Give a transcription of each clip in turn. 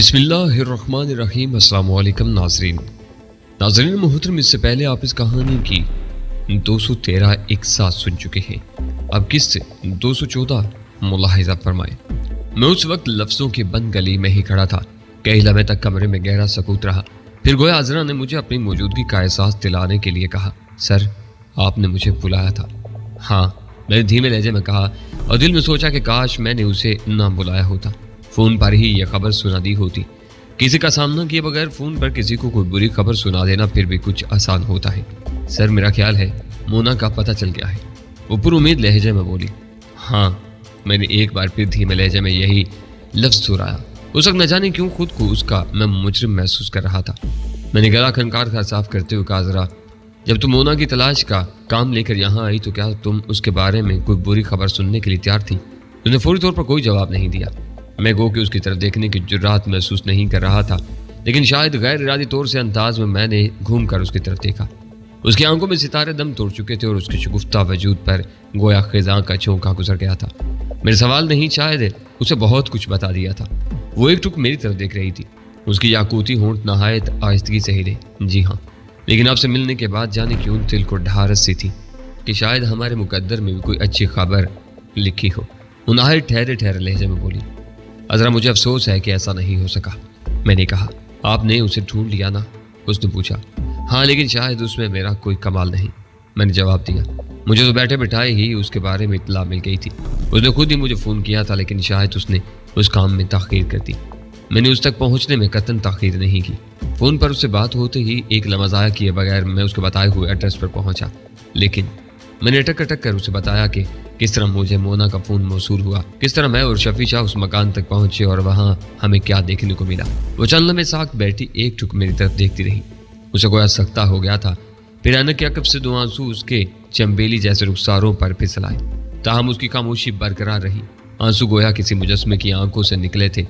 बिस्मिल्लाहिर्रहमानिर्रहीम। अस्सलाम वालेकुम नाज़रीन मोहतरम, इससे पहले आप इस कहानी की 213 एक साथ सुन चुके हैं। अब किस्से 214 मुलाहिजा फरमाएं। मैं उस वक्त लफ्ज़ों की बंद गली में ही खड़ा था। कई लम्हे तक कमरे में गहरा सकूत रहा। फिर गोया अज़रा ने मुझे अपनी मौजूदगी का एहसास दिलाने के लिए कहा, सर आपने मुझे बुलाया था। हाँ, मैंने धीमे लहजे में कहा और दिल में सोचा कि काश मैंने उसे ना बुलाया होता। फ़ोन पर ही यह खबर सुना दी होती। किसी का सामना किए बगैर फ़ोन पर किसी को कोई बुरी खबर सुना देना फिर भी कुछ आसान होता है। सर मेरा ख्याल है मोना का पता चल गया है, वो पुरुम्मीद लहजे में बोली। हाँ, मैंने एक बार फिर धीमे लहजे में यही लफ्ज़ दोहराया। उस वक्त न जाने क्यों खुद को उसका मैं मुजरिम महसूस कर रहा था। मैंने गला खनकार का साफ करते हुए कहा, ज़रा जब तुम मोना की तलाश का काम लेकर यहाँ आई तो क्या तुम उसके बारे में कोई बुरी खबर सुनने के लिए तैयार थी? उसने फौरी तौर पर कोई जवाब नहीं दिया। मैं गो कि उसकी तरफ देखने की जुर्रात महसूस नहीं कर रहा था, लेकिन शायद गैर इरादी तौर से अंदाज में मैंने घूम कर उसकी तरफ देखा। उसकी आंखों में सितारे दम तोड़ चुके थे और उसके शगुफ्ता वजूद पर गोया खिज़ां का झोंका गुजर गया था। मेरे सवाल नहीं, शायद उसे बहुत कुछ बता दिया था। वो एक टुक मेरी तरफ देख रही थी। उसकी याकूती होंठ नहायत आहिस्तगी से हिले। जी हाँ, लेकिन आपसे मिलने के बाद जाने क्यों दिल को ढारस सी थी कि शायद हमारे मुकद्दर में भी कोई अच्छी खबर लिखी हो। वो नहायत ठहरे ठहरे लहजे में बोली, अज़रा मुझे अफसोस है कि ऐसा नहीं हो सका। मैंने कहा, आपने उसे ढूंढ लिया ना? उसने पूछा। हाँ, लेकिन शायद उसमें मेरा कोई कमाल नहीं, मैंने जवाब दिया। मुझे तो बैठे बिठाए ही उसके बारे में इत्तला मिल गई थी। उसने खुद ही मुझे फ़ोन किया था, लेकिन शायद उसने उस काम में ताख़ीर कर दी। मैंने उस तक पहुँचने में कतन ताख़ीर नहीं की। फ़ोन पर उससे बात होते ही एक लम्हा ज़ाया किए बगैर मैं उसके बताए हुए एड्रेस पर पहुँचा। लेकिन मैंने अटक अटक कर उसे बताया कि किस तरह मुझे मोना का फ़ोन मौसूल हुआ, किस तरह मैं और शफी शाह उस मकान तक पहुंचे और वहां हमें क्या देखने को मिला। वो चंद लम्हे साथ बैठी एक टुक मेरी तरफ देखती रही। उसे गोया सख्ता हो गया था। फिर अचानक के अकब से दो आंसू उसके चंबेली जैसे रुखसारों पर फिसल आए। ताहम उसकी खामोशी बरकरार रही। आंसू गोया किसी मुजस्मे की आंखों से निकले थे।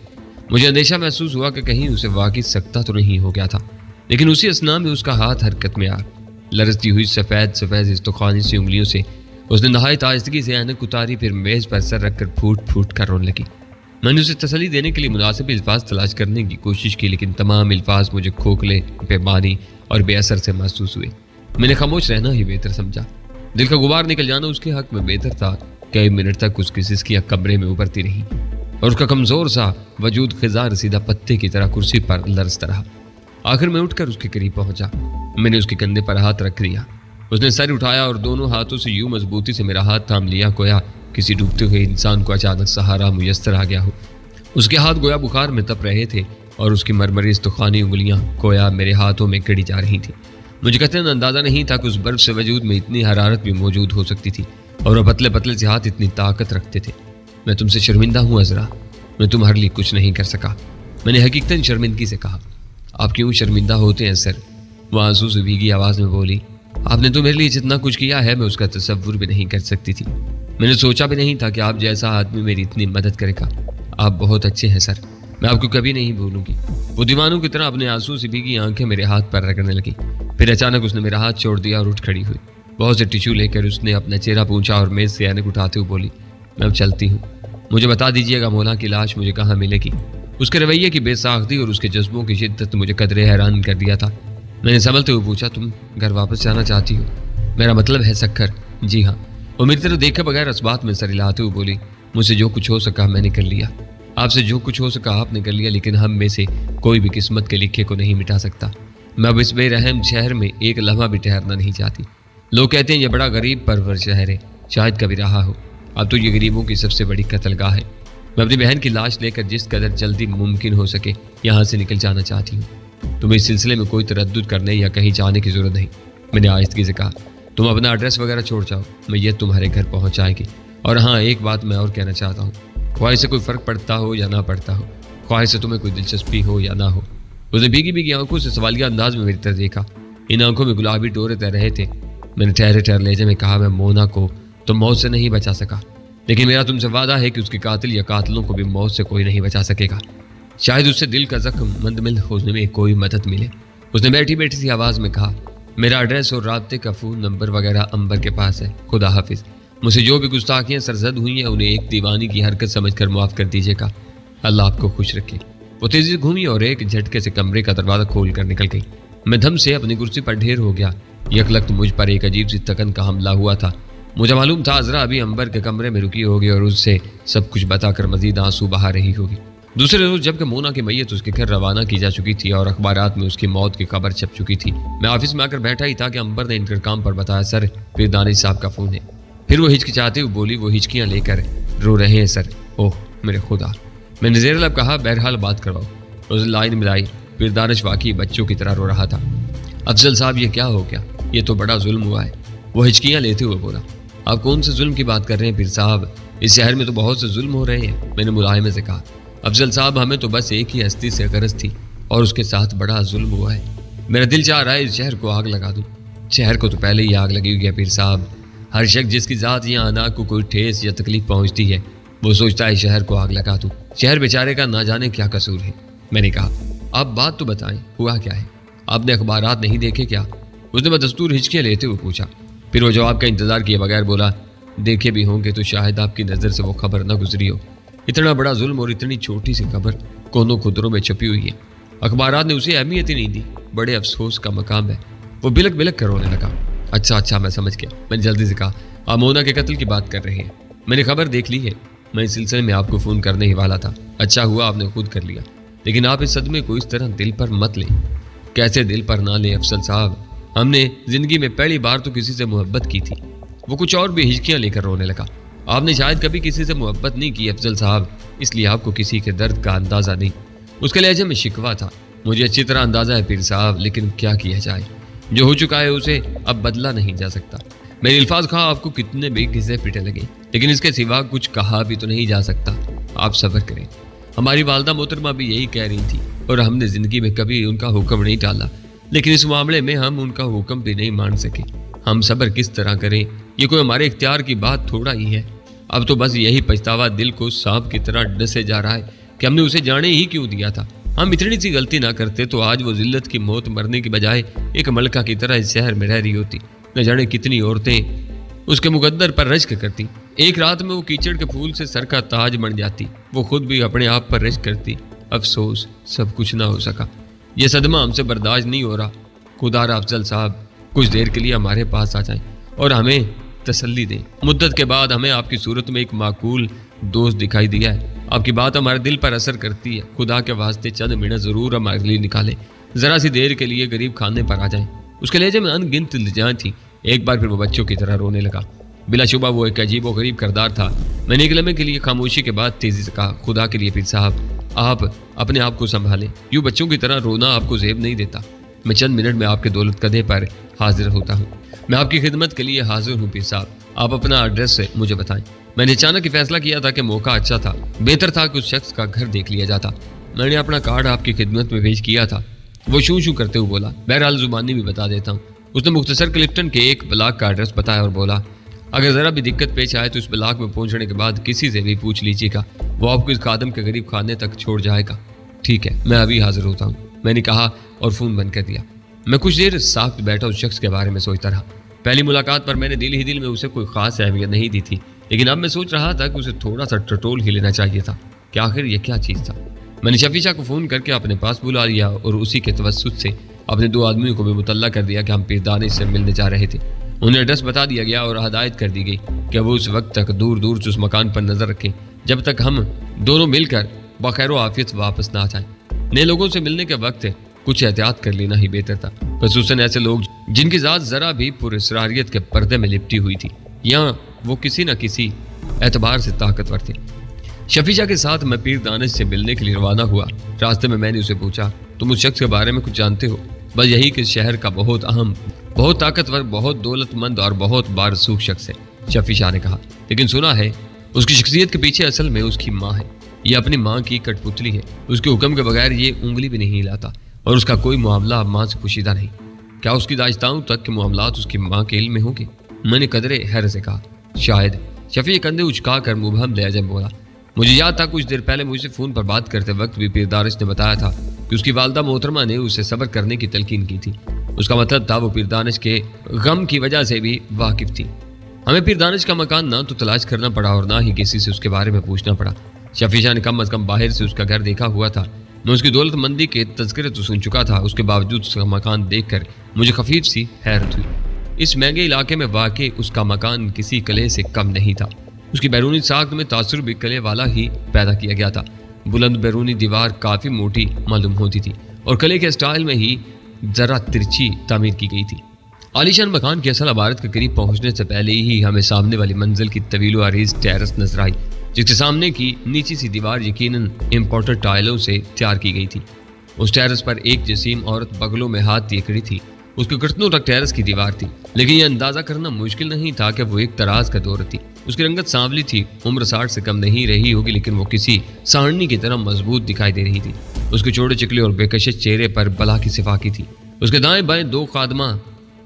मुझे अंदेशा महसूस हुआ कि कहीं उसे वाकई सख्ता तो नहीं हो गया था। लेकिन उसी असना में उसका हाथ हरकत में आ लरजती हुई सफ़ेद सफ़ेद इस्तखानी सी उंगलियों से उसने नहायत आहिस्तगी से ऐनक उतारी। फिर मेज़ पर सर रखकर फूट फूट कर रोने लगी। मैंने उसे तसल्ली देने के लिए मुनासिब अल्फाज तलाश करने की कोशिश की, लेकिन तमाम अल्फाज मुझे खोखले, बेमानी और बेअसर से महसूस हुए। मैंने खामोश रहना ही बेहतर समझा। दिल का गुबार निकल जाना उसके हक में बेहतर था। कई मिनट तक उसकी सिसकियां कमरे में उभरती रही और उसका कमज़ोर सा वजूद खिज़ा रसीदा पत्ते की तरह कुर्सी पर लरजता रहा। आखिर में उठकर उसके करीब पहुंचा। मैंने उसके कंधे पर हाथ रख दिया। उसने सर उठाया और दोनों हाथों से यूं मजबूती से मेरा हाथ थाम लिया गोया किसी डूबते हुए इंसान को अचानक सहारा मुयस्सर आ गया हो। उसके हाथ गोया बुखार में तप रहे थे और उसकी मरमरी इस्तखानी उंगलियां गोया मेरे हाथों में कड़ी जा रही थी। मुझे कतई अंदाज़ा नहीं था कि उस बर्फ से वजूद में इतनी हरारत भी मौजूद हो सकती थी और वो पतले पतले से हाथ इतनी ताकत रखते थे। मैं तुमसे शर्मिंदा हूँ अज़रा, मैं तुम्हारे लिए कुछ नहीं कर सका। मैंने हकीकतन शर्मिंदगी से कहा। आप क्यों शर्मिंदा होते हैं सर? वह आंसू से भीगी आवाज़ में बोली, आपने तो मेरे लिए जितना कुछ किया है मैं उसका तसव्वुर भी नहीं कर सकती थी। मैंने सोचा भी नहीं था कि आप जैसा आदमी मेरी इतनी मदद करेगा। आप बहुत अच्छे हैं सर, मैं आपको कभी नहीं भूलूंगी। वो दीवानों की तरह अपने आंसू से भीगी आंखें मेरे हाथ पर रगड़ने लगी। फिर अचानक उसने मेरा हाथ छोड़ दिया और उठ खड़ी हुई। बहुत से टिश्यू लेकर उसने अपना चेहरा पूंछा और मेज़ से ऐनक उठाते हुए बोली, मैं अब चलती हूँ। मुझे बता दीजिएगा मोना की लाश मुझे कहाँ मिलेगी। उसके रवैये की बेसाख्ती और उसके जज्बों की शिद्दत मुझे कदरे हैरान कर दिया था। मैंने संभलते हुए पूछा, तुम घर वापस जाना चाहती हो? मेरा मतलब है सक्खर। जी हाँ। वो मेरी तरफ देखे बगैर इस्बात में सर हिलाते हुए बोली, मुझसे जो कुछ हो सका मैंने कर लिया। आपसे जो कुछ हो सका आपने कर लिया, लेकिन हम में से कोई भी किस्मत के लिखे को नहीं मिटा सकता। मैं अब इस बेरहम शहर में एक लम्हा भी ठहरना नहीं चाहती। लोग कहते हैं ये बड़ा गरीब परवर शहर है, शायद कभी रहा हो। अब तो ये गरीबों की सबसे बड़ी कत्लगाह है। मैं अपनी बहन की लाश लेकर जिस कदर जल्दी मुमकिन हो सके यहाँ से निकल जाना चाहती हूँ। तुम्हें इस सिलसिले में कोई तरद्दुद करने या कहीं जाने की ज़रूरत नहीं, मैंने आहिस्तगी से कहा। तुम अपना एड्रेस वगैरह छोड़ जाओ, मैं ये तुम्हारे घर पहुँच जाएगी। और हाँ, एक बात मैं और कहना चाहता हूँ, ख्वाहिश से कोई फ़र्क पड़ता हो या ना पड़ता हो, ख्वाहिश से तुम्हें कोई दिलचस्पी हो या ना हो। उसने भीगी भीगी आंखों से सवालिया अंदाज में मेरी तरफ देखा। इन आंखों में गुलाबी डोरे तैर रहे थे। मैंने ठहरे ठहरे लहजे में कहा, मैं मोना को तो मौत से नहीं बचा सका, लेकिन मेरा तुमसे वादा है कि उसके कातिल या कातिलों को भी मौत से कोई नहीं बचा सकेगा। शायद उससे दिल का जख्म मंदमिल होने में कोई मदद मिले। उसने बैठी बैठी सी आवाज़ में कहा, मेरा एड्रेस और राब्ते का फ़ोन नंबर वगैरह अंबर के पास है। खुदा हाफिज़। मुझसे जो भी गुस्ताखियाँ सरजद हुई हैं उन्हें एक दीवानी की हरकत समझकर माफ़ कर दीजिएगा। अल्लाह आपको खुश रखे। वो तेजी से घूमी और एक झटके से कमरे का दरवाजा खोल कर निकल गई। मैं धम से अपनी कुर्सी पर ढेर हो गया। यकलख्त मुझ पर एक अजीब सी तकन का हमला हुआ था। मुझे मालूम था अजरा अभी अंबर के कमरे में रुकी होगी और उससे सब कुछ बताकर मजीद आंसू बहा रही होगी। दूसरे रोज जबकि मोना की मैयत उसके घर रवाना की जा चुकी थी और अखबारात में उसकी मौत की खबर छप चुकी थी, मैं ऑफिस में आकर बैठा ही था कि अंबर ने इनकर काम पर बताया, सर फिर दानिश साहब का फोन है। फिर वो हिचकिचाते हुए बोली, वो हिचकियां लेकर रो रहे हैं सर। ओह मेरे खुदा। मैंने ज़ेर लब कहा, बहरहाल बात करवाओ। उस लाइन मिलाई। फिर दानिश वाकई बच्चों की तरह रो रहा था। अफजल साहब ये क्या हो गया, ये तो बड़ा जुल्म हुआ है। वो हिचकियां लेते हुए बोला, आप कौन से जुल्म की बात कर रहे हैं पीर साहब, इस शहर में तो बहुत से जुल्म हो रहे हैं। मैंने मुलाहिमे से कहा, अफजल साहब हमें तो बस एक ही हस्ती से गरज थी और उसके साथ बड़ा जुल्म हुआ है। मेरा दिल चाह रहा है इस शहर को आग लगा दूं। शहर को तो पहले ही आग लगी हुई है पीर साहब। हर शख्स जिसकी ज़ात या अना को कोई ठेस या तकलीफ पहुंचती है वो सोचता है शहर को आग लगा दूं। शहर बेचारे का ना जाने क्या कसूर है। मैंने कहा, आप बात तो बताएं, हुआ क्या है? आपने अखबारात नहीं देखे क्या? उसने बदस्तूर हिचकियाँ लेते हुए पूछा। फिर वो जवाब का इंतजार किए बगैर बोला, देखे भी होंगे तो शायद आपकी नज़र से वो खबर न गुजरी हो। इतना बड़ा जुल्म और इतनी छोटी सी खबर कोनों खुदरों में छपी हुई है। अखबारात ने उसे अहमियत ही नहीं दी। बड़े अफसोस का मकाम है। वो बिलक बिलक कर रोने लगा। अच्छा मैं समझ गया। मैंने जल्दी से कहा, आप मोना के कत्ल की बात कर रहे हैं। मैंने खबर देख ली है। मैं इस सिलसिले में आपको फ़ोन करने ही वाला था। अच्छा हुआ आपने खुद कर लिया। लेकिन आप इस सदमे को इस तरह दिल पर मत लें। कैसे दिल पर ना लें अफसल साहब, हमने ज़िंदगी में पहली बार तो किसी से मोहब्बत की थी। वो कुछ और भी हिचकियाँ लेकर रोने लगा। आपने शायद कभी किसी से मोहब्बत नहीं की अफजल साहब, इसलिए आपको किसी के दर्द का अंदाज़ा नहीं। उसके लहजे में शिकवा था। मुझे अच्छी तरह अंदाज़ा है पीर साहब, लेकिन क्या किया जाए, जो हो चुका है उसे अब बदला नहीं जा सकता। मेरे अल्फाज खा आपको कितने भी घिसे पिटे लगे, लेकिन इसके सिवा कुछ कहा भी तो नहीं जा सकता। आप सब्र करें। हमारी वालदा मोहतरमा भी यही कह रही थी और हमने ज़िंदगी में कभी उनका हुक्म नहीं टाला, लेकिन इस मामले में हम उनका हुक्म भी नहीं मान सके। हम सब्र किस तरह करें, ये कोई हमारे इख्तियार की बात थोड़ा ही है। अब तो बस यही पछतावा दिल को सांप की तरह डसे जा रहा है कि हमने उसे जाने ही क्यों दिया था। हम इतनी सी गलती ना करते तो आज वो जिल्लत की मौत मरने की बजाय एक मलका की तरह इस शहर में रह रही होती। न जाने कितनी औरतें उसके मुकद्दर पर रश्क करती। एक रात में वो कीचड़ के फूल से सर का ताज बन जाती। वो खुद भी अपने आप पर रश्क करती। अफसोस सब कुछ ना हो सका। ये सदमा हमसे बर्दाश्त नहीं हो रहा। खुदारा अफजल साहब कुछ देर के लिए हमारे पास आ जाएं और हमें तसल्ली दें। मुद्दत के बाद हमें आपकी सूरत में एक माकूल दोस्त दिखाई दिया है। आपकी बात हमारे दिल पर असर करती है। खुदा के वास्ते चंद मिनट ज़रूर हमारे लिए निकालें। ज़रा सी देर के लिए गरीब खाने पर आ जाएं। उसके लहजे में अनगिनत इल्तिजाएं थी। एक बार फिर वो बच्चों की तरह रोने लगा। बिलाशुबा वो एक अजीब व गरीब किरदार था। मैंने एक लम्हे के लिए खामोशी के बाद तेज़ी से कहा, खुदा के लिए पीर साहब आप अपने आप को संभालें। यूँ बच्चों की तरह रोना आपको ज़ेब नहीं देता। मैं चंद मिनट में आपके दौलत कदे पर हाजिर होता हूँ। मैं आपकी खिदमत के लिए हाजिर हूँ पीर साहब। आप अपना एड्रेस मुझे बताएं। मैंने अचानक फैसला किया था कि मौका अच्छा था। बेहतर था कि उस शख्स का घर देख लिया जाता। मैंने अपना कार्ड आपकी खिदमत में पेश किया था। वो शू शू करते हुए बोला, बहरहाल जुबानी भी बता देता हूँ। उसने मुख्तसर क्लिफ्टन के एक ब्लॉक का एड्रेस बताया और बोला, अगर ज़रा भी दिक्कत पेश आए तो इस ब्लॉक में पहुँचने के बाद किसी से भी पूछ लीजिएगा, वो आपको इस कादम के गरीब खाने तक छोड़ जाएगा। ठीक है, मैं अभी हाजिर होता हूँ, मैंने कहा और फ़ोन बंद कर दिया। मैं कुछ देर साख्त बैठा उस शख्स के बारे में सोचता रहा। पहली मुलाकात पर मैंने दिल ही दिल में उसे कोई ख़ास अहमियत नहीं दी थी, लेकिन अब मैं सोच रहा था कि उसे थोड़ा सा टटोल ही लेना चाहिए था कि आखिर ये क्या चीज़ था। मैंने शफीशा को फ़ोन करके अपने पास बुला लिया और उसी के तवस्सुत से अपने दो आदमियों को भी मुतल्ला कर दिया कि हम पीर दानिश से मिलने जा रहे थे। उन्हें एड्रेस बता दिया गया और हदायत कर दी गई कि वो उस वक्त तक दूर दूर से उस मकान पर नज़र रखें जब तक हम दोनों मिलकर बखैर आफियत वापस ना आ जाएं। नए लोगों से मिलने के वक्त कुछ एहतियात कर लेना ही बेहतर था, खसूसन ऐसे लोग जिनकी ज़ात ज़रा भी पुरस्रारियत के पर्दे में लिपटी हुई थी या वो किसी न किसी एतबार से ताकतवर थे। शफीशा के साथ मैं पीर दानिश से मिलने के लिए रवाना हुआ। रास्ते में मैंने उसे पूछा, तुम उस शख्स के बारे में कुछ जानते हो? बस यही कि शहर का बहुत अहम, बहुत ताकतवर, बहुत दौलतमंद और बहुत बारसूख शख्स है, शफीशा ने कहा। लेकिन सुना है उसकी शख्सियत के पीछे असल में उसकी माँ है। ये अपनी माँ की कठपुतली है। उसके हुक्म के बगैर ये उंगली भी नहीं हिलाता और उसका कोई मामला माँ से पुशीदा नहीं। क्या उसकी दाश्ताओं तक के मामलात उसकी माँ के इल्म में होंगे? मैंने कदरे हैर से कहा, शायद। शफी कंधे उचका कर मुबहम लहजे में बोला, मुझे याद था कुछ देर पहले मुझसे फ़ोन पर बात करते वक्त भी पीर दानिश ने बताया था कि उसकी वालदा मोहतरमा ने उसे सब्र करने की तलकीन की थी। उसका मतलब था वो पीर दानिश के गम की वजह से भी वाकिफ थी। हमें पीर दानिश का मकान ना तो तलाश करना पड़ा और ना ही किसी से उसके बारे में पूछना पड़ा। शफीशा ने कम अज़ कम बाहर से उसका घर देखा हुआ था, میں اس کی دولت مندی کے تذکرے تو سن چکا تھا، اس کے باوجود اس کا مکان دیکھ کر مجھے خفیف سی حیرت ہوئی۔ اس مہنگے علاقے میں واقع اس کا مکان کسی قلعے سے کم نہیں تھا۔ اس کی بیرونی ساخت میں تاثر بھی قلعے والا ہی پیدا کیا گیا تھا۔ بلند بیرونی دیوار کافی موٹی معلوم ہوتی تھی اور قلعے کے سٹائل میں ہی ذرا ترچھی تعمیر کی گئی تھی۔ عالیشان مکان کی اصل عمارت کے قریب پہنچنے سے پہلے ہی ہمیں سامنے والی منزل کی طویل و عریض ٹیرس نظر آئی، جس کے سامنے کی نیچی سی دیوار یقیناً امپورٹڈ ٹائلوں سے تیار کی گئی تھی۔ اس ٹیرس پر ایک جسیم عورت بغلوں میں ہاتھ دیے کھڑی تھی۔ اس کے گھٹنوں تک ٹیرس کی دیوار تھی، لیکن یہ اندازہ کرنا مشکل نہیں تھا کہ وہ ایک تراز کا دور تھی۔ اس کی رنگت سانولی تھی، عمر 60 سے کم نہیں رہی ہوگی، لیکن وہ کسی سانڈنی کی طرح مضبوط دکھائی دے رہی تھی۔ اس کے چوڑے چکلے اور بےکشش چہرے پر بلا کی صفاقی تھی۔ اس کے دائیں بائیں دو خادمہ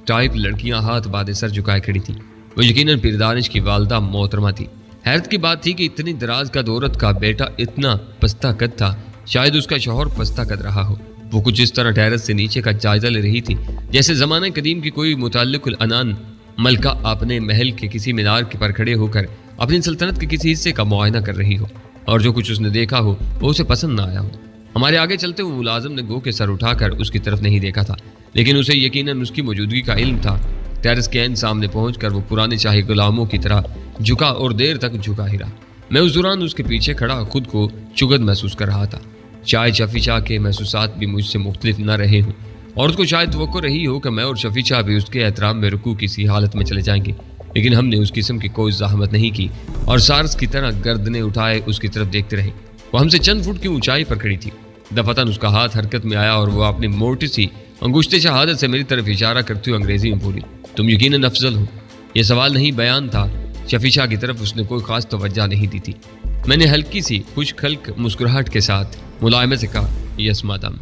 ٹائپ لڑکیاں ہاتھ باندھے سر جھکائے کھڑی تھیں۔ وہ یقیناً پیردانش کی والدہ محترمہ تھی۔ حیرت کی بات تھی کہ اتنی دراز کا عورت کا بیٹا اتنا پستہ قد تھا، شاید اس کا شوہر پستہ قد رہا ہو۔ وہ کچھ اس طرح ٹیرس سے نیچے کا جائزہ لے رہی تھی جیسے زمانہ قدیم کی کوئی متعلق العنان ملکہ اپنے محل کے کسی مینار پر کھڑے ہو کر اپنی سلطنت کے کسی حصے کا معائنہ کر رہی ہو، اور جو کچھ اس نے دیکھا ہو وہ اسے پسند نہ آیا ہو۔ ہمارے آگے چلتے ہوئے ملازم نے گو کے سر اٹھا کر اس کی طرف نہیں دیکھا تھا، لیکن اسے یقیناً اس کی موجودگی کا علم تھا۔ ٹیرس کے عین سامنے پہنچ کر وہ پرانے شاہی غلاموں کی طرح جھکا اور دیر تک جھکا ہی رہا۔ میں اس دوران اس کے پیچھے کھڑا خود کو چغد محسوس کر رہا تھا۔ شاید شفیع شاہ کے محسوسات بھی مجھ سے مختلف نہ رہے ہوں، اور اس کو شاید توقع رہی ہو کہ میں اور شفیع شاہ بھی اس کے احترام میں رکوع کی سی حالت میں چلے جائیں گے، لیکن ہم نے اس قسم کی کوئی زحمت نہیں کی اور سارس کی طرح گردنیں اٹھائے اس کی طرف دیکھتے رہے۔ وہ ہم سے چند فٹ کی اونچائی پر کھڑی تھی۔ دفعتاً اس کا ہاتھ حرکت میں آیا اور وہ اپنی موٹی سی انگشت شہادت سے میری طرف اشارہ کرتے ہوئے انگریزی میں بولی، تم یقیناً افضل ہو۔ یہ سوال نہیں، بیان تھا۔ شفیع شاہ کی طرف اس نے کوئی خاص توجہ نہیں دی تھی۔ میں نے ہلکی سی خوش خلق مسکراہٹ کے ساتھ ملائمت سے کہا، یس مادام۔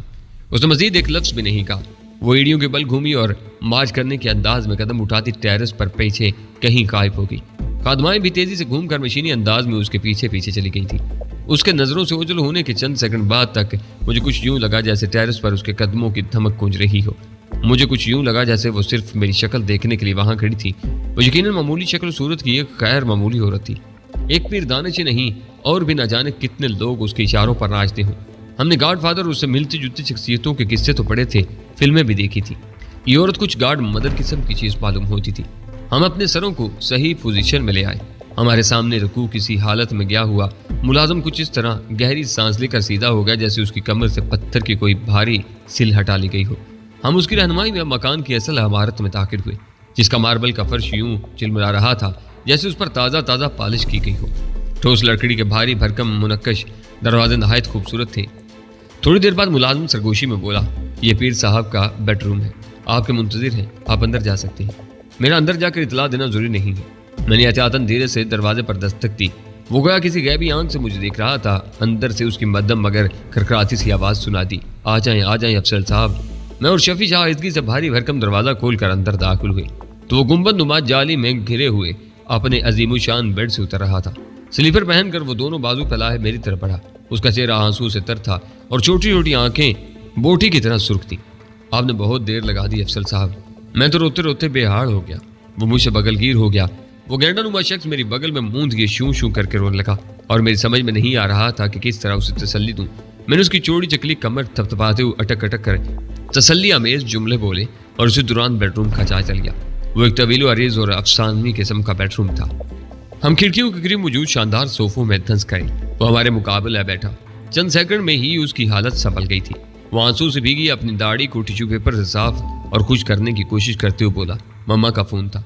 اس نے مزید ایک لفظ بھی نہیں کہا۔ وہ ایڑیوں کے بل گھومی اور مارچ کرنے کے انداز میں قدم اٹھاتی ٹیرس پر پیچھے کہیں غائب ہو گئی۔ خادمائیں بھی تیزی سے گھوم کر مشینی انداز میں اس کے پیچھے پیچھے چلی گئی تھی۔ اس کے نظروں سے اوجھل ہونے کے چند سیکنڈ بعد تک مجھے کچھ یوں لگا جیسے ٹیرس پر اس کے قدموں کی دھمک گونج رہی ہو۔ مجھے کچھ یوں لگا جیسے وہ صرف میری شکل دیکھنے کے لیے وہاں کھڑی تھی۔ وہ یقیناً معمولی شکل و صورت کی ایک غیر معمولی عورت تھی۔ ایک پیر دانش نہیں اور بھی نہ جانے کتنے لوگ اس کے اشاروں پر ناچتے ہوں۔ ہم نے گاڈ فادر اس سے ملتی جلتی شخصیتوں کے قصے تو پڑھے تھے، فلمیں بھی دیکھی تھی۔ یہ عورت کچھ گاڈ مدر قسم کی چیز معلوم ہوتی تھی۔ ہم اپنے سروں کو صحیح پوزیشن میں لے آئے۔ ہمارے سامنے رکوع کسی حالت میں گیا ہوا ملازم کچھ اس طرح گہری سانس لے کر سیدھا ہو گیا جیسے اس کی کمر سے پتھر کی کوئی بھاری سل ہٹا لی گئی ہو۔ ہم اس کی رہنمائی میں مکان کی اصل عمارت میں داخل ہوئے، جس کا ماربل کا فرش یوں چلملا رہا تھا جیسے اس پر تازہ تازہ پالش کی گئی ہو۔ ٹھوس لکڑی کے بھاری بھرکم منقش دروازے نہایت خوبصورت تھے۔ تھوڑی دیر بعد ملازم سرگوشی میں بولا، یہ پیر صاحب کا بیڈ روم ہے، آپ کے منتظر ہیں، آپ اندر جا سکتے ہیں۔ میرا اندر جا کر اطلاع دینا ضروری نہیں ہے۔ میں نے احتیاطاً دھیرے سے دروازے پر دستک دی۔ وہ گویا کسی غیبی آنکھ سے مجھے دیکھ رہا تھا۔ اندر سے اس کی مدھم مگر کھرکھراتی سی آواز سنا دی، آ جائیں افسر صاحب۔ میں اور شفیع شاہ آہستگی سے بھاری بھرکم دروازہ کھول کر اندر داخل ہوئے تو وہ گنبد نما جالی میں گھرے ہوئے اپنے عظیم الشان بیڈ سے اتر رہا تھا۔ سلیپر پہن کر وہ دونوں بازو پھیلائے میری طرف بڑھا۔ اس کا چہرہ آنسو سے تر تھا اور چھوٹی چھوٹی آنکھیں بوٹی کی طرح سرخ تھیں۔ آپ نے بہت دیر لگا دی افسر صاحب۔ میں تو روتے روتے بے حال ہو گیا۔ وہ مجھ سے بغل گیر ہو گیا۔ وہ گینڈا نما شخص میری بغل میں موند کے شوں شوں کر کے رونے لگا اور میری سمجھ میں نہیں آ رہا تھا کہ کس طرح اسے تسلی دوں۔ میں نے اس کی چوڑی چکلی کمر تھپتھپاتے ہوئے اٹک اٹک کر تسلی آمیز جملے بولے اور اسی دوران بیڈ روم کا جائزہ لیا۔ وہ ایک طویل و عریض اور افسانوی قسم کا بیڈ روم تھا۔ ہم کھڑکیوں کے قریب موجود شاندار صوفوں میں دھنس گئے۔ وہ ہمارے مقابل ہے بیٹھا۔ چند سیکنڈ میں ہی اس کی حالت سنبھل گئی تھی۔ وہ آنسو سے بھیگی اپنی داڑھی کو ٹیشو پیپر سے صاف اور خوش کرنے کی کوشش کرتے ہوئے بولا، مما کا فون تھا۔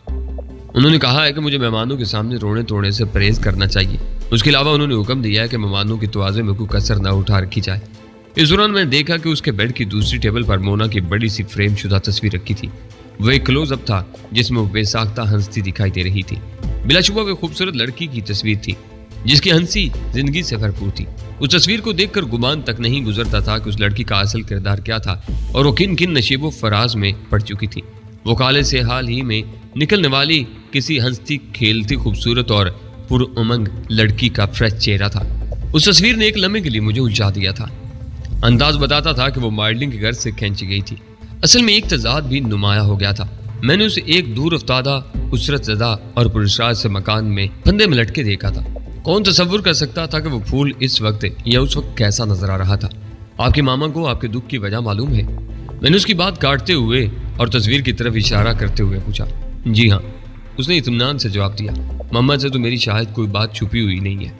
انہوں نے کہا ہے کہ مجھے مہمانوں کے سامنے رونے توڑنے سے پرہیز کرنا چاہیے۔ اس کے علاوہ انہوں نے حکم دیا ہے کہ مہمانوں کی تواضع میں کوئی کسر نہ اٹھا رکھی جائے۔ اس دوران میں نے دیکھا کہ اس کے بیڈ کی دوسری ٹیبل پر مونا کی بڑی سی فریم شدہ تصویر رکھی تھی۔ وہ ایک کلوز اپ تھا جس میں وہ بے ساختہ ہنستی دکھائی دے رہی تھی۔ بلا شبہ وہ خوبصورت لڑکی کی تصویر تھی جس کی ہنسی زندگی سے بھرپور تھی۔ اس تصویر کو دیکھ کر گمان تک نہیں گزرتا تھا کہ اس لڑکی کا اصل کردار کیا تھا اور وہ کن کن نشیب و فراز میں پڑ چکی تھی۔ وہ کالے سے حال ہی میں نکلنے والی کسی ہنستی کھیلتی خوبصورت اور پر امنگ لڑکی کا فریش چہرہ تھا۔ اس تصویر نے ایک لمحے کے لیے مجھے الجھا دیا تھا۔ انداز بتاتا تھا کہ وہ ماڈلنگ کے گھر سے کھینچی گئی تھی۔ اصل میں ایک تضاد بھی نمایاں ہو گیا تھا۔ میں نے اسے ایک دور افتادہ اسرت زدہ اور پراسرار سے مکان میں پھندے میں لٹکے دیکھا تھا۔ کون تصور کر سکتا تھا کہ وہ پھول اس وقت یا اس وقت کیسا نظر آ رہا تھا۔ आपके मामा को आपके दुख की वजह मालूम है? मैंने उसकी बात काटते हुए और तस्वीर की तरफ इशारा करते हुए पूछा। जी हाँ, उसने इत्मीनान से जवाब दिया। मम्मा से तो मेरी शायद कोई बात छुपी हुई नहीं है,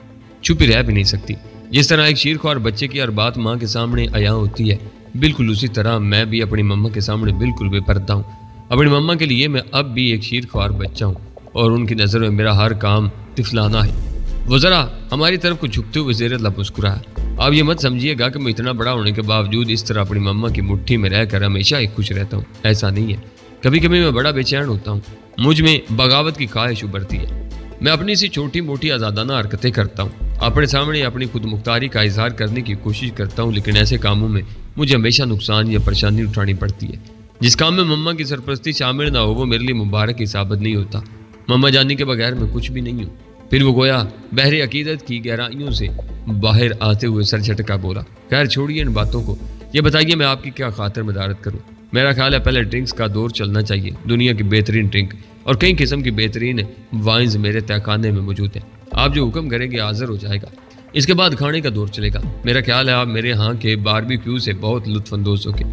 छुपी रह भी नहीं सकती। जिस तरह एक शीरख्वार बच्चे की हर बात माँ के सामने अयां होती है, बिल्कुल उसी तरह मैं भी अपनी मम्मा के सामने बिल्कुल बेपर्दा हूँ। अपनी मम्मा के लिए मैं अब भी एक शीरख्वार बच्चा हूँ और उनकी नज़र में मेरा हर काम तिफलाना है। वो ज़रा हमारी तरफ को झुकते हुए ज़ेर लब मुस्कुराया। आप ये मत समझिएगा कि मैं इतना बड़ा होने के बावजूद इस तरह अपनी मम्मा की मुट्ठी में रहकर हमेशा ही खुश रहता हूँ, ऐसा नहीं है। कभी कभी मैं बड़ा बेचैन होता हूँ, मुझ में बगावत की ख्वाहिश उभरती है। मैं अपनी सी छोटी मोटी आज़ादाना हरकतें करता हूँ, अपने सामने अपनी खुद मुख्तारी का इजहार करने की कोशिश करता हूँ, लेकिन ऐसे कामों में मुझे हमेशा नुकसान या परेशानी उठानी पड़ती है। जिस काम में मम्मा की सरपरस्ती शामिल ना हो वो मेरे लिए मुबारक ही साबित नहीं होता। मम्मा जानने के बगैर मैं कुछ भी नहीं हूँ। फिर वो गोया बहरे अकीदत की गहराइयों से बाहर आते हुए सर झटका बोला। खैर छोड़िए इन बातों को, ये बताइए मैं आपकी क्या खातिर मदारत करूँ? मेरा ख्याल है पहले ड्रिंक्स का दौर चलना चाहिए। दुनिया की बेहतरीन ड्रिंक और कई किस्म की बेहतरीन वाइन्स मेरे तहखाने में मौजूद हैं। आप जो हुक्म करेंगे हाजिर हो जाएगा। इसके बाद खाने का दौर चलेगा। मेरा ख्याल है आप मेरे यहाँ के बारबेक्यू से बहुत लुत्फानंदोज होंगे।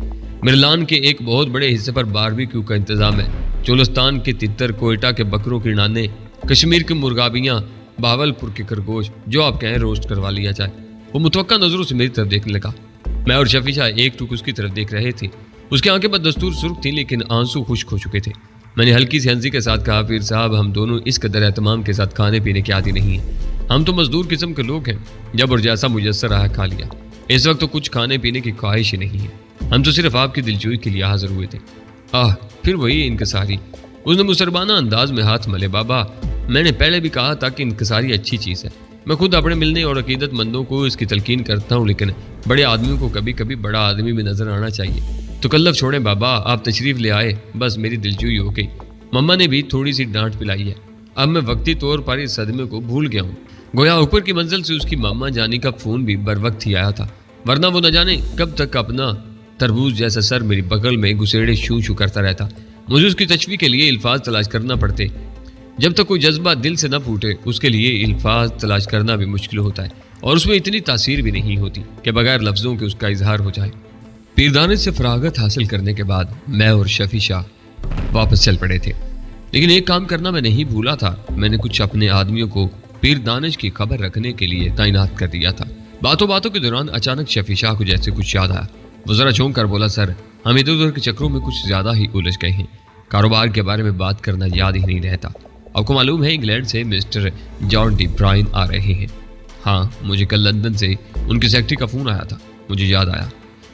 मेरे लान के एक बहुत बड़े हिस्से पर बारबेक्यू का इंतजाम है। चोलस्तान के तितर, कोयटा के बकरों की नाने, कश्मीर के मुर्गाबियाँ, भावलपुर के खरगोश, जो आप कहें रोस्ट करवा लिया जाए। वो मुतवक्का नजरों से मेरी तरफ देखने लगा। मैं और शफी शाह एक टुक उसकी तरफ देख रहे थे। उसकी आंखें बदस्तूर सुर्ख थीं, लेकिन आंसू खुश्क हो चुके थे। मैंने हल्की सी हंसी के साथ कहा, पीर साहब हम दोनों इस कदर एहतमाम के साथ खाने पीने के आदी नहीं हैं। हम तो मजदूर किस्म के लोग हैं, जब और जैसा मुयस्सर रहा खा लिया। इस वक्त तो कुछ खाने पीने की ख्वाहिश ही नहीं है। हम तो सिर्फ आपकी दिलजोई के लिए हाजिर हुए थे। फिर वही इनकसारी। उसने मुसरबाना अंदाज में हाथ मले। बाबा मैंने पहले भी कहा था कि इनकसारी अच्छी चीज़ है। मैं खुद अपने मिलने और अकीदतमंदों को इसकी तलकीन करता हूँ, लेकिन बड़े आदमियों को कभी कभी बड़ा आदमी भी नजर आना चाहिए। तो कल्लफ छोड़ें बाबा, आप तशरीफ ले आए, बस मेरी दिलजोई हो गई। मम्मा ने भी थोड़ी सी डांट पिलाई है। अब मैं वक्ती तौर पर इस सदमे को भूल गया हूँ। गोया ऊपर की मंजिल से उसकी मम्मा जानी का फोन भी बर वक्त ही आया था, वरना वो न जाने कब तक अपना तरबूज जैसा सर मेरी बगल में घुसेड़े शू शू करता रहता। मुझे उसकी तशवीह के लिए अल्फाज तलाश करना पड़ते। जब तक कोई जज्बा दिल से न फूटे उसके लिए अल्फाज तलाश करना भी मुश्किल होता है, और उसमें इतनी तासीर भी नहीं होती कि बगैर लफ्ज़ों के उसका इजहार हो जाए। पीरदाने से फरागत हासिल करने के बाद मैं और शफी शाह वापस चल पड़े थे, लेकिन एक काम करना मैं नहीं भूला था। मैंने कुछ अपने आदमियों को पीर दानिश की खबर रखने के लिए तैनात कर दिया था। बातों बातों के दौरान अचानक शफी शाह को जैसे कुछ याद आया। वो जरा चौंक कर बोला, सर हम इधर उधर के चक्रों में कुछ ज्यादा ही उलझ गए हैं। कारोबार के बारे में बात करना याद ही नहीं रहता। आपको मालूम है इंग्लैंड से मिस्टर जॉन डी ब्राइन आ रहे हैं। हाँ, मुझे कल लंदन से उनके सेक्रेटरी का फोन आया था। मुझे याद आया,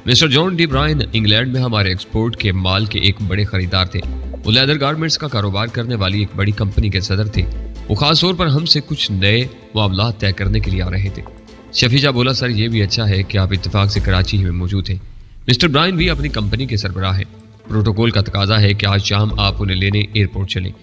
mister John De Brine England में हमारे एक्सपोर्ट के माल के एक बड़े खरीदार थे। वो लेदर गारमेंट्स का कारोबार करने वाली एक बड़ी कंपनी के सदर थे। वो खास तौर पर हमसे कुछ नए मामला तय करने के लिए आ रहे थे। शफीजा बोला, सर ये भी अच्छा है कि आप इत्तेफाक से कराची ही में मौजूद हैं। मिस्टर ब्राइन भी अपनी कंपनी के सरबराह हैं। प्रोटोकॉल का तकाजा है कि आज शाम आप उन्हें लेने एयरपोर्ट चलें।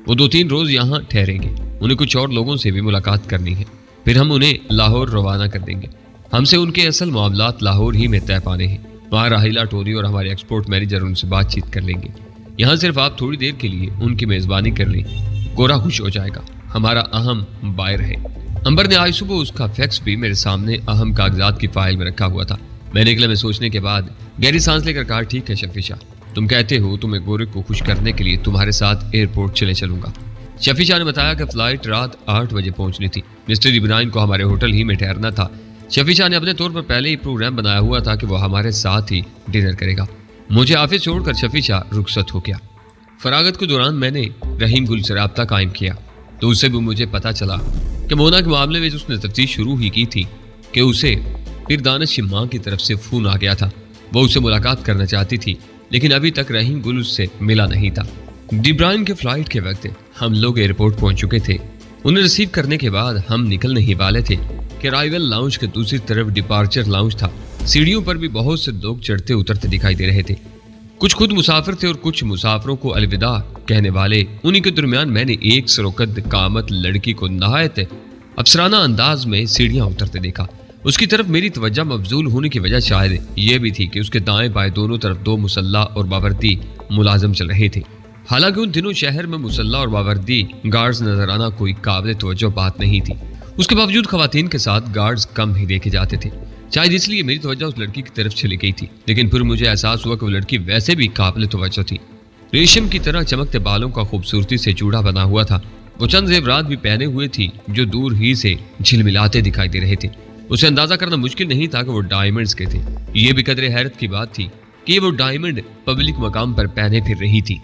वो 2-3 रोज यहाँ ठहरेंगे। उन्हें कुछ और लोगों से भी मुलाकात करनी है, फिर हम उन्हें लाहौर रवाना कर देंगे। हमसे उनके असल मामलात लाहौर ही में तय पाने हैं। वहाँ राहिला टोरी और हमारे एक्सपोर्ट मैनेजर उनसे बातचीत कर लेंगे। यहाँ सिर्फ आप थोड़ी देर के लिए उनकी मेज़बानी कर लें। गोरा खुश हो जाएगा, हमारा अहम बायर है। अंबर ने आज सुबह उसका फैक्स भी मेरे सामने अहम कागजात की फाइल में रखा हुआ था। मैंने निकले में सोचने के बाद गहरी सांस लेकर कहा, ठीक है शफीशा, तुम कहते हो तो मैं गोरे को खुश करने के लिए तुम्हारे साथ एयरपोर्ट चलूंगा। शफीशा ने बताया कि फ्लाइट रात 8 बजे पहुंचनी थी। मिस्टर इब्राहिम को हमारे होटल ही में ठहरना था। शफीशा ने अपने तौर पर पहले ही प्रोग्राम बनाया हुआ था कि वो हमारे साथ ही डिनर करेगा। मुझे ऑफिस छोड़कर शफीशा रुखसत हो गया। फरागत के दौरान मैंने रहीम गुल से राब्ता कायम किया, तो उससे भी मुझे पता चला कि मोना के मामले में उसने तफ्तीश शुरू ही की थी कि उसे पीर दानिश की माँ की तरफ से फोन आ गया था। वो उससे मुलाकात करना चाहती थी, लेकिन अभी तक रहीम गुल उससे मिला नहीं था। डिब्राइन के फ्लाइट के वक्त हम लोग एयरपोर्ट पहुंच चुके थे। उन्हें रिसीव करने के बाद हम निकलने ही वाले थे कि राइवल लाउंज के दूसरी तरफ डिपार्चर लाउंज था। सीढ़ियों पर भी बहुत से लोग चढ़ते उतरते दिखाई दे रहे थे। कुछ खुद मुसाफिर थे और कुछ मुसाफिरों को अलविदा कहने वाले। उन्हीं के दरमियान मैंने एक सरोकत कामत लड़की को नहायत अफसराना अंदाज में सीढ़ियां उतरते देखा। उसकी तरफ मेरी तवज्जो मबजूल होने की वजह शायद यह भी थी कि उसके दाएं बाएं दोनों तरफ 2 मुसल्ला और बावर्दी मुलाजिम चल रहे थे। हालांकि उन दिनों शहर में मुसल्ला और बावर्दी गार्ड्स नजर आना कोई काबिल तवज्जो बात नहीं थी। उसके बावजूद खवातीन के साथ गार्ड्स कम ही देखे जाते थे। شاید اس لیے میری توجہ اس لڑکی کی طرف چلی گئی تھی، لیکن پھر مجھے احساس ہوا کہ وہ لڑکی ویسے بھی قابل توجہ تھی۔ ریشم کی طرح چمکتے بالوں کا خوبصورتی سے جوڑا بنا ہوا تھا۔ وہ چند زیورات بھی پہنے ہوئے تھی جو دور ہی سے جھلملاتے دکھائی دے رہے تھے۔ اسے اندازہ کرنا مشکل نہیں تھا کہ وہ ڈائمنڈز کے تھے۔ یہ بھی قدر حیرت کی بات تھی کہ وہ ڈائمنڈ پبلک مقام پر پہنے پھر رہی تھی۔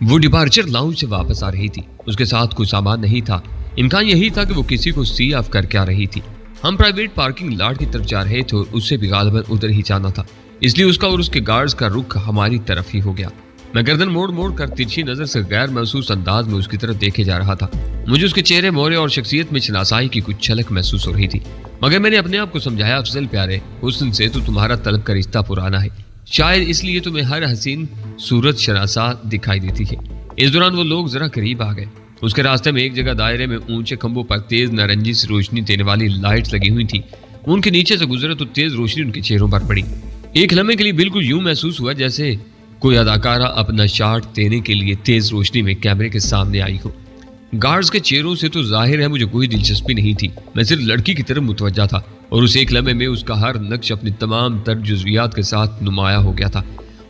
وہ ڈپارچر لاؤنج سے واپس آ رہی تھی۔ اس کے ساتھ کوئی سامان نہیں تھا۔ امکان یہی تھا کہ وہ کسی کو سی آف کر کے آ رہی تھی۔ ہم پرائیویٹ پارکنگ لاٹ کی طرف جا رہے تھے اور اس سے بھی غالباً ادھر ہی جانا تھا، اس لیے اس کا اور اس کے گارڈز کا رخ ہماری طرف ہی ہو گیا۔ میں گردن موڑ موڑ کر ترچھی نظر سے غیر محسوس انداز میں اس کی طرف دیکھے جا رہا تھا۔ مجھے اس کے چہرے مورے اور شخصیت میں شناسائی کی کچھ جھلک محسوس ہو رہی تھی، مگر میں نے اپنے آپ کو سمجھایا، افضل پیارے، حسن سے تو تمہارا طلب کا رشتہ پرانا ہے، شاید اس لیے تمہیں ہر حسین صورت شناسا دکھائی دیتی ہے۔ اس دوران وہ لوگ ذرا قریب آ گئے۔ اس کے راستے میں ایک جگہ دائرے میں اونچے کھمبوں پر تیز نارنجی سے روشنی دینے والی لائٹس لگی ہوئی تھی۔ ان کے نیچے سے گزرے تو تیز روشنی ان کے چہروں پر پڑی۔ ایک لمحے کے لیے بالکل یوں محسوس ہوا جیسے کوئی اداکارہ اپنا شاٹ دینے کے لیے تیز روشنی میں کیمرے کے سامنے آئی ہو۔ گارڈز کے چہروں سے تو ظاہر ہے مجھے کوئی دلچسپی نہیں تھی، میں صرف لڑکی کی طرف متوجہ تھا، اور اس ایک لمحے میں اس کا ہر نقش اپنی تمام تر جزویات کے ساتھ نمایاں ہو گیا تھا۔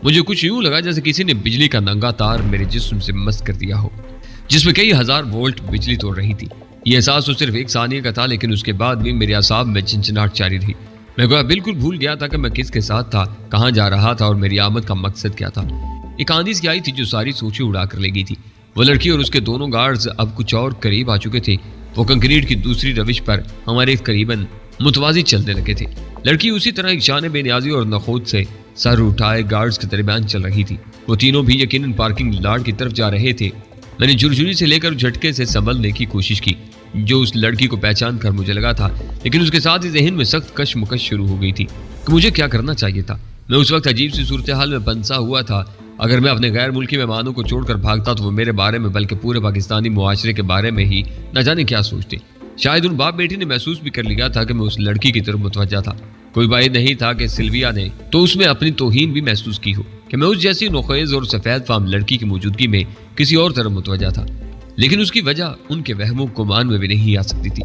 مجھے کچھ یوں لگا جیسے کسی نے بجلی کا ننگا تار میرے جسم سے مس کر دیا ہو، جس میں کئی ہزار وولٹ بجلی توڑ رہی تھی۔ یہ احساس تو صرف ایک ثانیہ کا تھا، لیکن اس کے بعد بھی میرے اعصاب میں چنچناہٹ جاری رہی۔ میں گویا بالکل بھول گیا تھا کہ میں کس کے ساتھ تھا، کہاں جا رہا تھا اور میری آمد کا مقصد کیا تھا۔ ایک آندھی سی آئی تھی جو ساری سوچیں اڑا کر لے گئی تھی۔ وہ لڑکی اور اس کے دونوں گارڈز اب کچھ اور قریب آ چکے تھے۔ وہ کنکریٹ کی دوسری روش پر ہمارے قریباً متوازی چلنے لگے تھے۔ لڑکی اسی طرح ایک شان بے نیازی اور نخوت سے سر اٹھائے گارڈز کے درمیان چل رہی تھی۔ وہ تینوں بھی یقیناً پارکنگ لاٹ کی طرف جا رہے تھے۔ میں نے جھرجھری سے لے کر جھٹکے سے سنبھلنے کی کوشش کی جو اس لڑکی کو پہچان کر مجھے لگا تھا، لیکن اس کے ساتھ ہی ذہن میں سخت کشمکش شروع ہو گئی تھی کہ مجھے کیا کرنا چاہیے تھا۔ میں اس وقت عجیب سی صورتحال میں پھنسا ہوا تھا۔ اگر میں اپنے غیر ملکی مہمانوں کو چھوڑ کر بھاگتا تو وہ میرے بارے میں بلکہ پورے پاکستانی معاشرے کے بارے میں ہی نہ جانے کیا سوچتے۔ شاید ان باپ بیٹی نے محسوس بھی کر لیا تھا کہ میں اس لڑکی کی طرف متوجہ تھا۔ کوئی بعید نہیں تھا کہ سلویا نے تو اس میں اپنی توہین بھی محسوس کی ہو کہ میں اس جیسی نوخیز اور سفید فام لڑکی کی موجودگی میں کسی اور طرف متوجہ تھا، لیکن اس کی وجہ ان کے وہم و گمان میں بھی نہیں آ سکتی تھی۔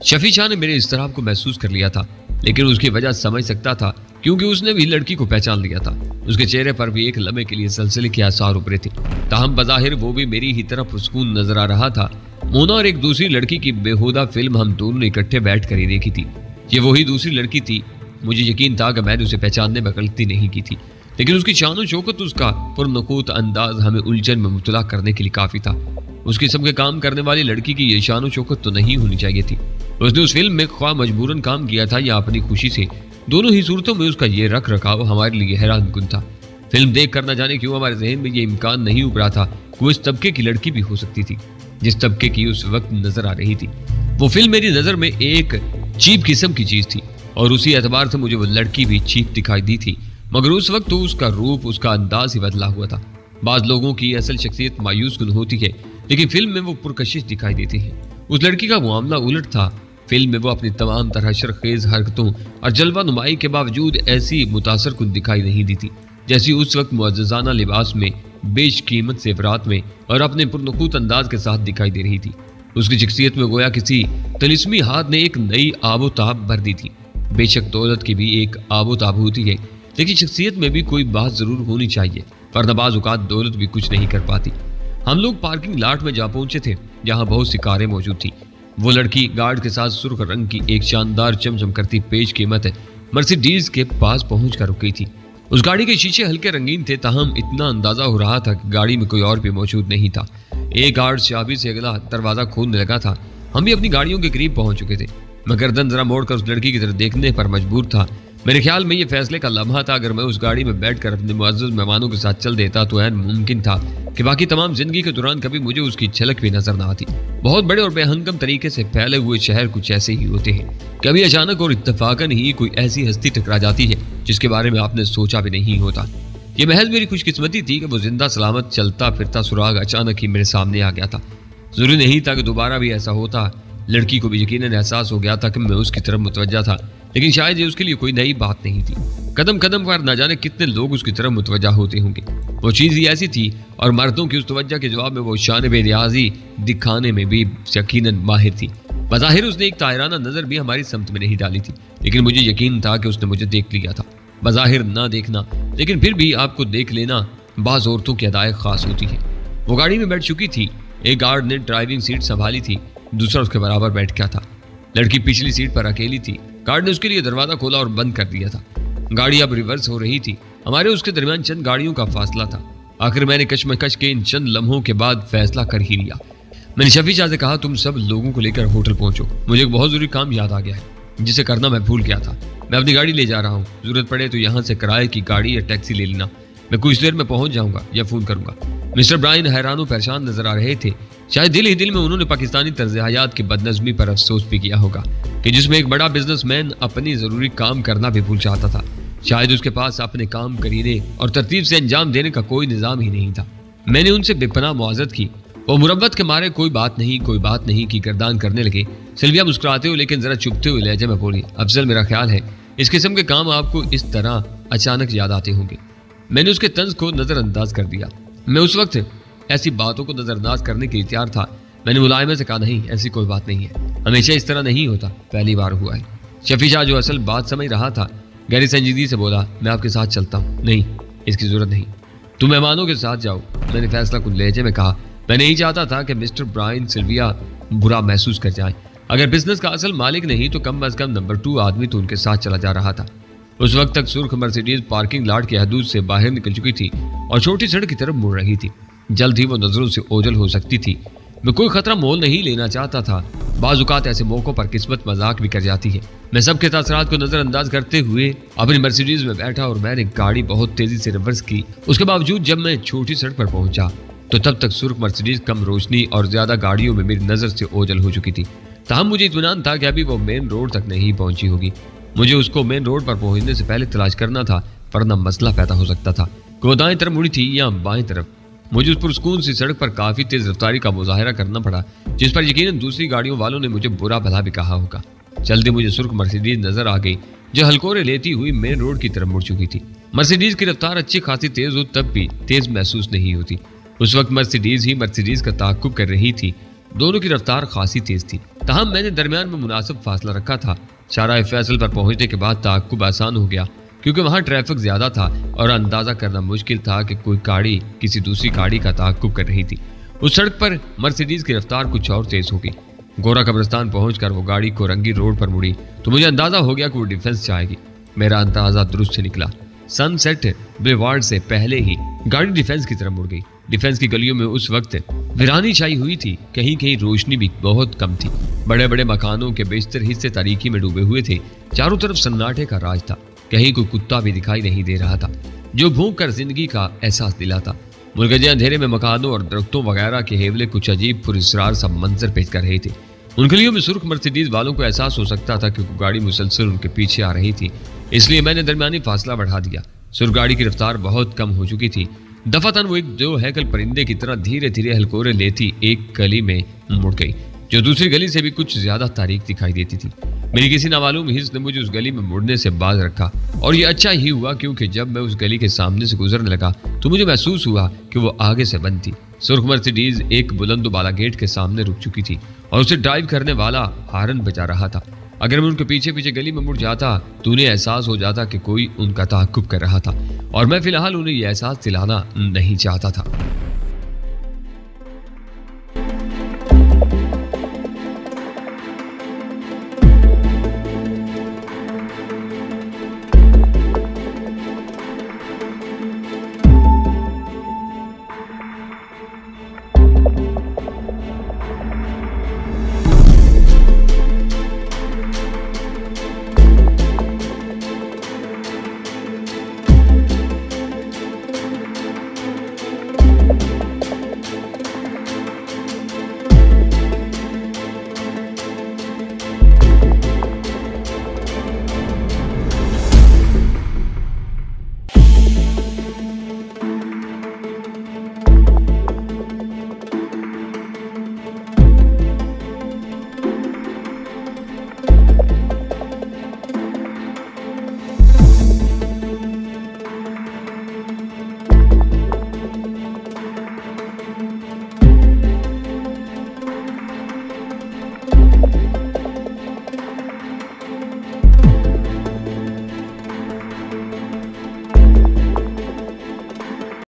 شفیع شاہ نے میرے اضطراب کو محسوس کر لیا تھا، لیکن اس کی وجہ سمجھ سکتا تھا کیونکہ اس نے بھی لڑکی کو پہچان لیا تھا۔ اس کے چہرے پر بھی ایک لمحے کے لیے سلسلے کے آثار ابھرے تھے، تاہم بظاہر وہ بھی میری ہی طرف پرسکون نظر آ رہا تھا۔ مونا اور ایک دوسری لڑکی کی بےہودہ فلم ہم دونوں نے اکٹھے بیٹھ کر ہی دیکھی تھی۔ یہ وہی دوسری لڑکی تھی۔ مجھے یقین تھا کہ میں نے اسے پہچاننے میں غلطی نہیں کی تھی، لیکن اس کی شان و شوکت، اس کا پرنقوت انداز ہمیں الجھن میں مبتلا کرنے کے لیے کافی تھا۔ اس قسم کے کام کرنے والی لڑکی کی یہ شان و شوکت تو نہیں ہونی چاہیے تھی۔ اس نے اس فلم میں خواہ مجبوراً کام کیا تھا یا اپنی خوشی سے، دونوں ہی صورتوں میں اس کا یہ رکھ رکھاؤ ہمارے لیے حیران کن تھا۔ فلم دیکھ کر نہ جانے کیوں ہمارے ذہن میں یہ امکان نہیں ابھرا تھا کہ وہ اس طبقے کی لڑکی بھی ہو سکتی تھی جس طبقے کی اس وقت نظر آ رہی تھی۔ وہ فلم میری نظر میں ایک چیپ قسم کی چیز تھی اور اسی اعتبار سے مجھے وہ لڑکی بھی چیپ دکھائی دی تھی، مگر اس وقت تو اس کا روپ، اس کا انداز ہی بدلا ہوا تھا۔ بعض لوگوں کی اصل شخصیت مایوس کن ہوتی ہے، لیکن فلم میں وہ پرکشش دکھائی دیتی ہے۔ اس لڑکی کا معاملہ الٹ تھا۔ فلم میں وہ اپنی تمام طرح شرخیز حرکتوں اور جلوہ نمائی کے باوجود ایسی متاثر کن دکھائی نہیں دیتی جیسی اس وقت معززانہ لباس میں، بیش قیمت زیورات میں اور اپنے پرنقوت انداز کے ساتھ دکھائی دے رہی تھی۔ اس کی شخصیت میں گویا کسی طلسمی ہاتھ نے ایک نئی آب و تاب بھر دی تھی۔ بے شک دولت کی بھی ایک آب و تاب ہوتی ہے، لیکن شخصیت میں بھی کوئی بات ضرور ہونی چاہیے، ورنہ بعض اوقات دولت بھی کچھ نہیں کر پاتی۔ ہم لوگ پارکنگ لاٹ میں جا پہنچے تھے جہاں بہت سی کاریں موجود تھی۔ وہ لڑکی گارڈ کے ساتھ سرخ رنگ کی ایک شاندار چمچم کرتی پیش قیمت مرسیڈیز کے پاس پہنچ کر رک گئی تھی۔ اس گاڑی کے شیشے ہلکے رنگین تھے، تاہم اتنا اندازہ ہو رہا تھا کہ گاڑی میں کوئی اور بھی موجود نہیں تھا۔ ایک گارڈ چابی سے اگلا دروازہ کھولنے لگا تھا۔ ہم بھی اپنی گاڑیوں کے قریب پہنچ چکے تھے۔ میں گردن ذرا موڑ کر اس لڑکی کی طرف دیکھنے پر مجبور تھا۔ میرے خیال میں یہ فیصلے کا لمحہ تھا، اگر میں اس گاڑی میں بیٹھ کر اپنے معزز مہمانوں کے ساتھ چل دیتا تو عین ممکن تھا کہ باقی تمام زندگی کے دوران کبھی مجھے اس کی جھلک بھی نظر نہ آتی۔ بہت بڑے اور بے ہنگم طریقے سے پھیلے ہوئے شہر کچھ ایسے ہی ہوتے ہیں، کبھی اچانک اور اتفاقاً ہی کوئی ایسی ہستی ٹکرا جاتی ہے جس کے بارے میں آپ نے سوچا بھی نہیں ہوتا۔ یہ محض میری خوش قسمتی تھی کہ وہ زندہ سلامت چلتا پھرتا سراغ اچانک ہی میرے سامنے آ گیا تھا۔ ضروری نہیں تھا کہ دوبارہ بھی ایسا ہوتا۔ لڑکی کو بھی یقیناً احساس ہو گیا تھا کہ میں اس کی طرف متوجہ تھا، لیکن شاید یہ اس کے لیے کوئی نئی بات نہیں تھی۔ قدم قدم پر نہ جانے کتنے لوگ اس کی طرف متوجہ ہوتے ہوں گے۔ وہ چیز ہی ایسی تھی، اور مردوں کی اس توجہ کے جواب میں وہ شان بے نیازی دکھانے میں بھی یقیناً ماہر تھی۔ बज़ाहिर उसने एक तायराना नजर भी हमारी समत में नहीं डाली थी, लेकिन मुझे यकीन था कि उसने मुझे देख लिया था। बज़ाहिर ना देखना, लेकिन फिर भी आपको देख लेना बाज औरतों की अदाएं खास होती है। वो गाड़ी में बैठ चुकी थी। एक गार्ड ने ड्राइविंग सीट संभाली थी, दूसरा उसके बराबर बैठ गया था। लड़की पिछली सीट पर अकेली थी। गार्ड ने उसके लिए दरवाजा खोला और बंद कर दिया था। गाड़ी अब रिवर्स हो रही थी। हमारे उसके दरमियान चंद गाड़ियों का फासला था। आखिर मैंने कशमकश के इन चंद लम्हों के बाद फैसला कर ही लिया। मैंने शफी शाह से कहा, तुम सब लोगों को लेकर होटल पहुंचो, मुझे एक बहुत जरूरी काम याद आ गया है जिसे करना मैं भूल गया था। मैं अपनी गाड़ी ले जा रहा हूँ, जरूरत पड़े तो यहाँ से किराए की गाड़ी या टैक्सी ले लेना। मैं कुछ देर में पहुंच जाऊंगा या फोन करूंगा। मिस्टर ब्रायन हैरान परेशान नजर आ रहे थे। शायद दिल ही दिल में उन्होंने पाकिस्तानी तर्ज हयात की बदनज़मी पर अफसोस भी किया होगा कि जिसमें एक बड़ा बिजनेसमैन अपनी जरूरी काम करना भी भूल जाता था। शायद उसके पास अपने काम करीने और तरतीब से अंजाम देने का कोई निज़ाम ही नहीं था। मैंने उनसे बेपनाह मुआज़रत की। वो मुरब्बत के मारे कोई बात नहीं की गर्दान करने लगे। सिल्विया मुस्कुराते हुए लेकिन जरा चुपते हुए लहजे में बोली, अफजल मेरा ख्याल है इस किस्म के काम आपको इस तरह अचानक याद आते होंगे। मैंने उसके तंज को नज़रअंदाज कर दिया। मैं उस वक्त ऐसी बातों को नज़रअंदाज करने के लिए तैयार था। मैंने मुलायमे से कहा, नहीं ऐसी कोई बात नहीं है, हमेशा इस तरह नहीं होता, पहली बार हुआ है। शफी शाह जो असल बात समझ रहा था गहरी संजीदगी से बोला, मैं आपके साथ चलता हूँ। नहीं, इसकी जरूरत नहीं, तुम मेहमानों के साथ जाओ। मैंने फैसला कुन लहजे में कहा। मैं नहीं चाहता था कि मिस्टर ब्रायन सिल्विया बुरा महसूस कर जाए। अगर बिजनेस का असल मालिक नहीं तो कम अज कम नंबर 2 आदमी तो उनके साथ चला जा रहा था। उस वक्त तक सुर्ख मर्सिडीज पार्किंग लॉट की हदूद से बाहर निकल चुकी थी और छोटी सड़क की तरफ मुड़ रही थी। जल्द ही वो नजरों से ओझल हो सकती थी। मैं कोई खतरा मोल नहीं लेना चाहता था। बाज़ औक़ात ऐसे मौक़ों पर किस्मत मजाक भी कर जाती है। मैं सबके तासरात को नजरअंदाज करते हुए अपनी मर्सिडीज में बैठा और मैंने गाड़ी बहुत तेजी से रिवर्स की। उसके बावजूद जब मैं छोटी सड़क पर पहुंचा तो तब तक सुर्ख मर्सिडीज कम रोशनी और ज्यादा गाड़ियों में मेरी नजर से ओझल हो चुकी थी। ताहम मुझे इत्मीनान था कि अभी वो मेन रोड तक नहीं पहुंची होगी। मुझे उसको मेन रोड पर पहुंचने से पहले तलाश करना था, वरना मसला पैदा हो सकता था कि वो दाएं तरफ मुड़ी थी या बाएं तरफ। मुझे उस पुरस्कून सी सड़क पर काफी तेज रफ्तारी का मुजाहरा करना पड़ा, जिस पर यकीनन दूसरी गाड़ियों वालों ने मुझे बुरा भला भी कहा होगा। चलते मुझे सुर्ख मर्सिडीज नजर आ गई जो हलकोरे लेती हुई मेन रोड की तरफ मुड़ चुकी थी। मर्सिडीज की रफ्तार अच्छी खासी तेज हो तब भी तेज महसूस नहीं होती। उस वक्त मर्सिडीज ही मर्सिडीज का ताक़ुब कर रही थी। दोनों की रफ्तार खासी तेज थी। ताहम मैंने दरमियान में मुनासिब फासला रखा था। शाहराह फैसल पर पहुंचने के बाद ताक़ुब आसान हो गया क्योंकि वहां ट्रैफिक ज्यादा था और अंदाजा करना मुश्किल था कि कोई गाड़ी किसी दूसरी गाड़ी का ताक़ुब कर रही थी। उस सड़क पर मर्सिडीज की रफ्तार कुछ और तेज हो गई। गोरा कब्रिस्तान पहुंचकर वो गाड़ी को रंगी रोड पर मुड़ी तो मुझे अंदाजा हो गया कि वो डिफेंस चाहेगी। मेरा अंदाजा दुरुस्त से निकला। सनसेट बुलेवार्ड से पहले ही गाड़ी डिफेंस की तरफ मुड़ गई। डिफेंस की गलियों में उस वक्त वीरानी छाई हुई थी। कहीं कहीं रोशनी भी बहुत कम थी। बड़े बड़े मकानों के बेशतर हिस्से तारीकी में डूबे हुए थे। चारों तरफ सन्नाटे का राज था। कहीं कोई कुत्ता भी दिखाई नहीं दे रहा था जो भूख कर जिंदगी का एहसास दिलाता। मुलगजे अंधेरे में मकानों और दरख्तों वगैरह के हेवले कुछ अजीब पुरस्रार सा मंजर पेश कर रहे थे। उन गलियों में सुर्ख मर्सिडीज वालों को एहसास हो सकता था कि गाड़ी मुसलसल उनके पीछे आ रही थी, इसलिए मैंने दरमियानी फासला बढ़ा दिया। सुर्ख गाड़ी की रफ्तार बहुत कम हो चुकी थी। दफातन वो एक दो हैकल परिंदे की तरह धीरे धीरे हलकोरे लेती एक गली में मुड़ गई जो दूसरी गली से भी कुछ ज्यादा तारीख दिखाई देती थी। मेरी किसी नामालूम हिस्स ने मुझे उस गली में मुड़ने से बाज रखा और ये अच्छा ही हुआ क्योंकि जब मैं उस गली के सामने से गुजरने लगा तो मुझे महसूस हुआ कि वो आगे से बंद थी। सुर्ख मर्सिडीज एक बुलंद बाला गेट के सामने रुक चुकी थी और उसे ड्राइव करने वाला हारन बजा रहा था। अगर मैं उनके पीछे पीछे गली में मुड़ जाता तो उन्हें एहसास हो जाता कि कोई उनका ताक़ुब कर रहा था और मैं फिलहाल उन्हें यह एहसास दिलाना नहीं चाहता था। ہے۔